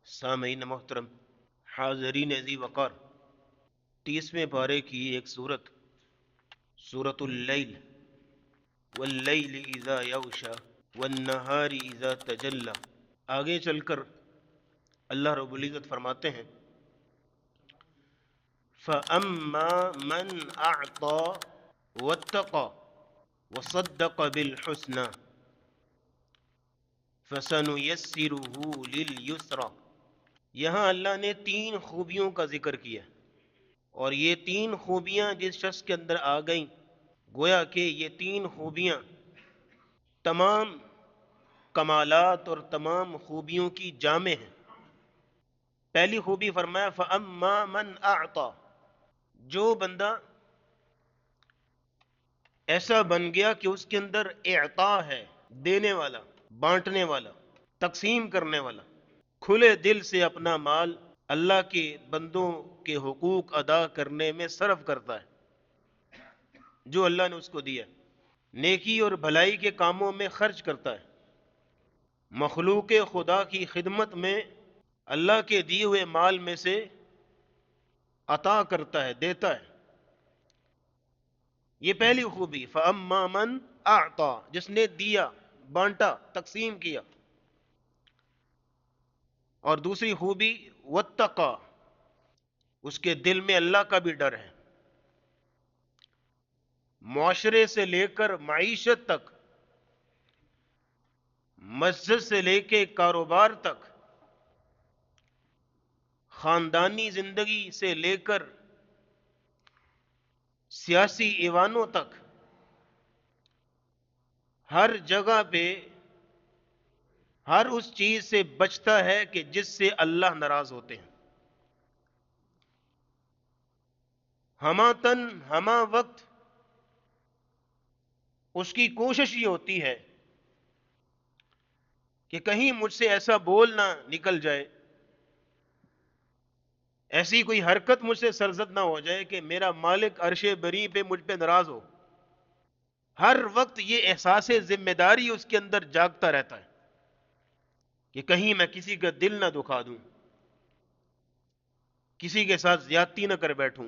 سامعین محترم، حاضرین ذی وقار، 30ویں پارے کی ایک سورت، سورۃ اللیل، واللیل اذا یغشا والنہار اذا تجلی، آگے چل کر اللہ رب العزت فرماتے ہیں فَأَمَّا مَنْ أَعْطَى وَاتَّقَى وَصَدَّقَ بِالْحُسْنَى فَسَنُيَسِّرُهُ لِلْيُسْرَى۔ یہاں اللہ نے 3 خوبیوں کا ذکر کیا، اور یہ 3 خوبیاں جس شخص کے اندر آ گئیں، گویا کہ یہ 3 خوبیاں تمام کمالات اور تمام خوبیوں کی جامع ہیں۔ پہلی خوبی فرمایا فَأَمَّا مَنْ أَعْطَى، جو بندہ ایسا بن گیا کہ اس کے اندر اعطا ہے، دینے والا، بانٹنے والا، تقسیم کرنے والا، کھلے دل سے اپنا مال اللہ کے بندوں کے حقوق ادا کرنے میں صرف کرتا ہے، جو اللہ نے اس کو دیا، نیکی اور بھلائی کے کاموں میں خرچ کرتا ہے، مخلوق خدا کی خدمت میں اللہ کے دیے ہوئے مال میں سے عطا کرتا ہے، دیتا ہے۔ یہ پہلی خوبی فَأَمَّا مَنْ أَعْطَى، جس نے دیا، بانٹا، تقسیم کیا۔ اور دوسری خوبی وَاتَّقَى، اس کے دل میں اللہ کا بھی ڈر ہے، معاشرے سے لے کر معیشت تک، مسجد سے لے کے کاروبار تک، خاندانی زندگی سے لے کر سیاسی ایوانوں تک، ہر جگہ پہ ہر اس چیز سے بچتا ہے کہ جس سے اللہ ناراض ہوتے ہیں۔ ہمہ تن ہمہ وقت اس کی کوشش یہ ہوتی ہے کہ کہیں مجھ سے ایسا بول نہ نکل جائے، ایسی کوئی حرکت مجھ سے سرزد نہ ہو جائے کہ میرا مالک عرش بری پہ مجھ پہ ناراض ہو۔ ہر وقت یہ احساس ذمہ داری اس کے اندر جاگتا رہتا ہے کہ کہیں میں کسی کا دل نہ دکھا دوں، کسی کے ساتھ زیادتی نہ کر بیٹھوں،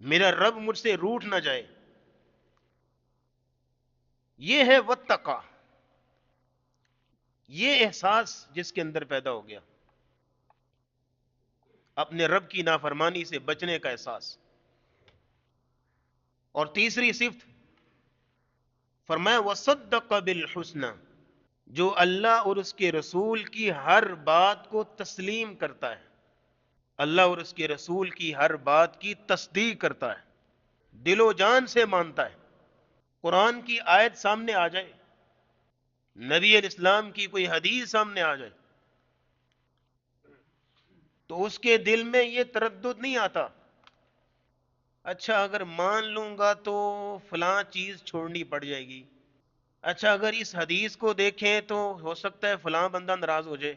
میرا رب مجھ سے روٹھ نہ جائے۔ یہ ہے وَاتَّقَى، یہ احساس جس کے اندر پیدا ہو گیا، اپنے رب کی نافرمانی سے بچنے کا احساس۔ اور تیسری صفت فرمایا وَصَدَّقَ بِالْحُسْنَى، جو اللہ اور اس کے رسول کی ہر بات کو تسلیم کرتا ہے، اللہ اور اس کے رسول کی ہر بات کی تصدیق کرتا ہے، دل و جان سے مانتا ہے۔ قرآن کی آیت سامنے آ جائے، نبی علیہ السلام کی کوئی حدیث سامنے آ جائے تو اس کے دل میں یہ تردد نہیں آتا، اچھا اگر مان لوں گا تو فلاں چیز چھوڑنی پڑ جائے گی، اچھا اگر اس حدیث کو دیکھیں تو ہو سکتا ہے فلاں بندہ ناراض ہو جائے،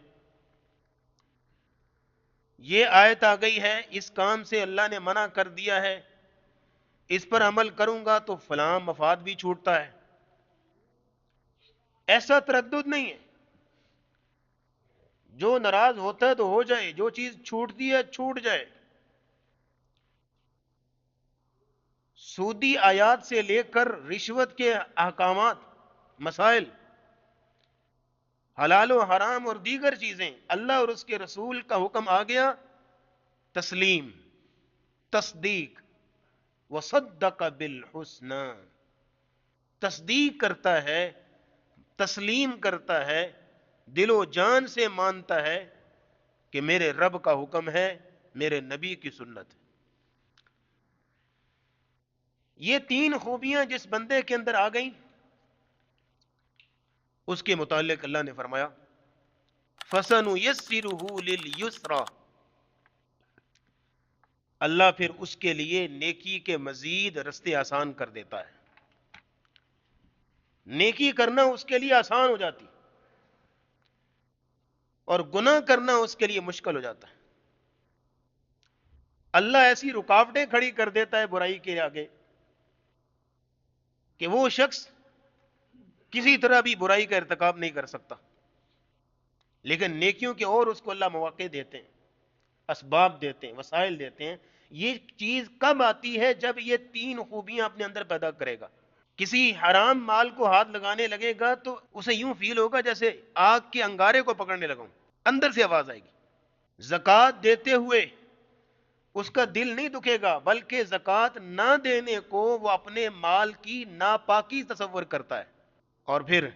یہ آیت آ گئی ہے، اس کام سے اللہ نے منع کر دیا ہے، اس پر عمل کروں گا تو فلاں مفاد بھی چھوٹتا ہے، ایسا تردد نہیں ہے۔ جو ناراض ہوتا ہے تو ہو جائے، جو چیز چھوٹتی ہے چھوٹ جائے۔ سودی آیات سے لے کر رشوت کے احکامات، مسائل، حلال و حرام اور دیگر چیزیں، اللہ اور اس کے رسول کا حکم آ گیا، تسلیم، تصدیق، وصدق بالحسنى، تصدیق کرتا ہے، تسلیم کرتا ہے، دل و جان سے مانتا ہے کہ میرے رب کا حکم ہے، میرے نبی کی سنت ہے۔ یہ 3 خوبیاں جس بندے کے اندر آ گئیں، اس کے متعلق اللہ نے فرمایا فَسَنُيَسِّرُهُ لِلْيُسْرَى، اللہ پھر اس کے لیے نیکی کے مزید رستے آسان کر دیتا ہے، نیکی کرنا اس کے لیے آسان ہو جاتی اور گناہ کرنا اس کے لیے مشکل ہو جاتا ہے۔ اللہ ایسی رکاوٹیں کھڑی کر دیتا ہے برائی کے آگے کہ وہ شخص کسی طرح بھی برائی کا ارتکاب نہیں کر سکتا۔ لیکن نیکیوں کے اور اس کو اللہ مواقع دیتے ہیں، اسباب دیتے ہیں، وسائل دیتے ہیں۔ یہ چیز کب آتی ہے؟ جب یہ تین خوبیاں اپنے اندر پیدا کرے گا۔ کسی حرام مال کو ہاتھ لگانے لگے گا تو اسے یوں فیل ہوگا جیسے آگ کے انگارے کو پکڑنے لگا ہوں، اندر سے آواز آئے گی۔ زکوٰۃ دیتے ہوئے اس کا دل نہیں دکھے گا، بلکہ زکوٰۃ نہ دینے کو وہ اپنے مال کی ناپاکی تصور کرتا ہے، اور پھر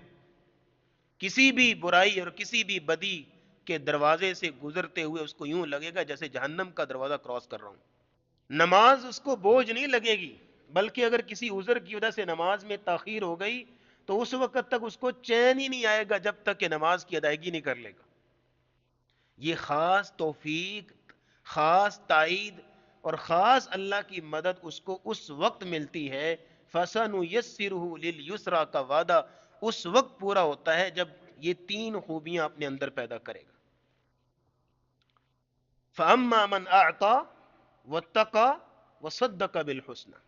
کسی بھی برائی اور کسی بھی بدی کے دروازے سے گزرتے ہوئے اس کو یوں لگے گا جیسے جہنم کا دروازہ کراس کر رہا ہوں۔ نماز اس کو بوجھ نہیں لگے گی، بلکہ اگر کسی عذر کی وجہ سے نماز میں تاخیر ہو گئی تو اس وقت تک اس کو چین ہی نہیں آئے گا جب تک کہ نماز کی ادائیگی نہیں کر لے گا۔ یہ خاص توفیق، خاص تائید اور خاص اللہ کی مدد اس کو اس وقت ملتی ہے۔ فَسَنُيَسِّرُهُ لِلْيُسْرَىٰ کا وعدہ اس وقت پورا ہوتا ہے جب یہ تین خوبیاں اپنے اندر پیدا کرے گا۔ فَأَمَّا مَنْ أَعْطَىٰ وَاتَّقَىٰ وَصَدَّقَ بِالْحُسْنَىٰ،